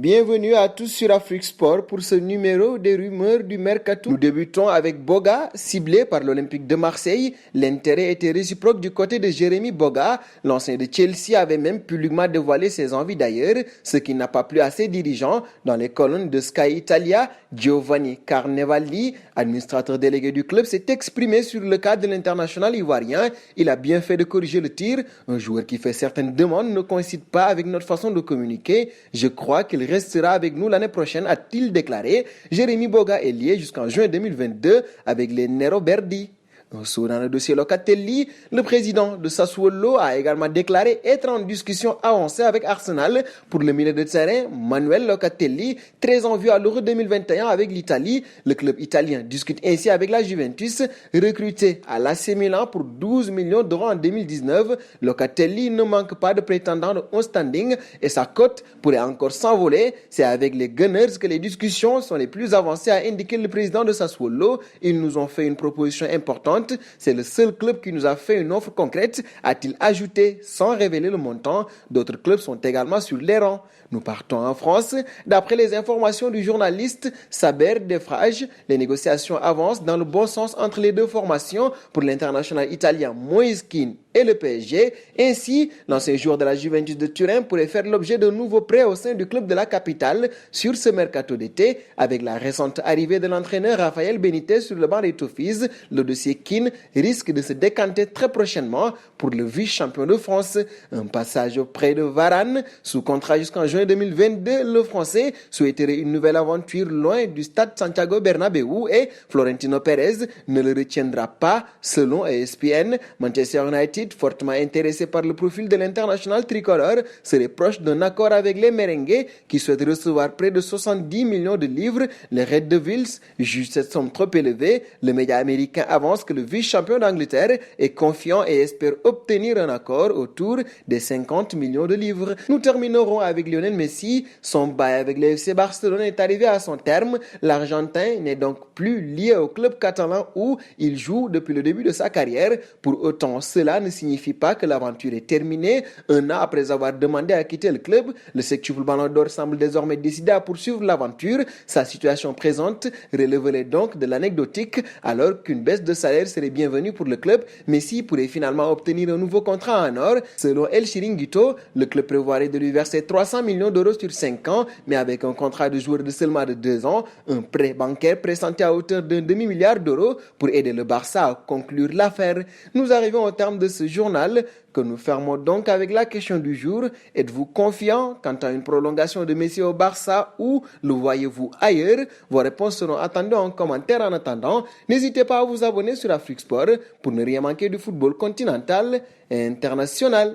Bienvenue à tous sur Afrique Sport pour ce numéro des rumeurs du Mercato. Nous débutons avec Boga, ciblé par l'Olympique de Marseille. L'intérêt était réciproque du côté de Jérémy Boga. L'ancien de Chelsea avait même publiquement dévoilé ses envies d'ailleurs, ce qui n'a pas plu à ses dirigeants. Dans les colonnes de Sky Italia, Giovanni Carnevali, administrateur délégué du club, s'est exprimé sur le cas de l'international ivoirien. Il a bien fait de corriger le tir. Un joueur qui fait certaines demandes ne coïncide pas avec notre façon de communiquer. Je crois qu'il restera avec nous l'année prochaine, a-t-il déclaré. Jérémy Boga est lié jusqu'en juin 2022 avec les Nero Verdi. Dans le dossier Locatelli, le président de Sassuolo a également déclaré être en discussion avancée avec Arsenal pour le milieu de terrain Manuel Locatelli, très en vue à l'Euro 2021 avec l'Italie. Le club italien discute ainsi avec la Juventus, recruté à l'AC Milan pour 12 millions d'euros en 2019. Locatelli ne manque pas de prétendants de haut standing et sa cote pourrait encore s'envoler. C'est avec les Gunners que les discussions sont les plus avancées, a indiqué le président de Sassuolo. Ils nous ont fait une proposition importante. C'est le seul club qui nous a fait une offre concrète, a-t-il ajouté sans révéler le montant. D'autres clubs sont également sur les rangs. Nous partons en France. D'après les informations du journaliste Saber Defrage, les négociations avancent dans le bon sens entre les deux formations pour l'international italien Moïse Kean et le PSG. Ainsi, l'ancien joueur de la Juventus de Turin pourrait faire l'objet d'un nouveau prêt au sein du club de la capitale sur ce mercato d'été. Avec la récente arrivée de l'entraîneur Rafael Benitez sur le banc des Toffees, le dossier Kean risque de se décanter très prochainement pour le vice-champion de France. Un passage auprès de Varane, sous contrat jusqu'en juin 2022, le Français souhaiterait une nouvelle aventure loin du stade Santiago Bernabéu et Florentino Pérez ne le retiendra pas, selon ESPN. Manchester United, fortement intéressé par le profil de l'international tricolore, serait proche d'un accord avec les merengues qui souhaitent recevoir près de 70 millions de livres. Les Red Devils jugent cette somme trop élevée. Le média américain avance que le vice-champion d'Angleterre est confiant et espère obtenir un accord autour des 50 millions de livres. Nous terminerons avec Lionel Messi. Son bail avec le FC Barcelone est arrivé à son terme. L'Argentin n'est donc plus lié au club catalan où il joue depuis le début de sa carrière. Pour autant, cela ne signifie pas que l'aventure est terminée. Un an après avoir demandé à quitter le club, le sextuple Ballon d'Or semble désormais décidé à poursuivre l'aventure. Sa situation présente relèverait donc de l'anecdotique, alors qu'une baisse de salaire serait bienvenue pour le club. Messi pourrait finalement obtenir un nouveau contrat en or. Selon El Chiringuito, le club prévoirait de lui verser 300 millions d'euros sur 5 ans, mais avec un contrat de joueur de seulement de 2 ans, un prêt bancaire pressenti à hauteur d'un demi-milliard d'euros pour aider le Barça à conclure l'affaire. Nous arrivons au terme de ce journal que nous fermons donc avec la question du jour. Êtes-vous confiant quant à une prolongation de Messi au Barça ou le voyez-vous ailleurs? Vos réponses seront attendues en commentaire. En attendant, n'hésitez pas à vous abonner sur Afrique Sport pour ne rien manquer du football continental et international.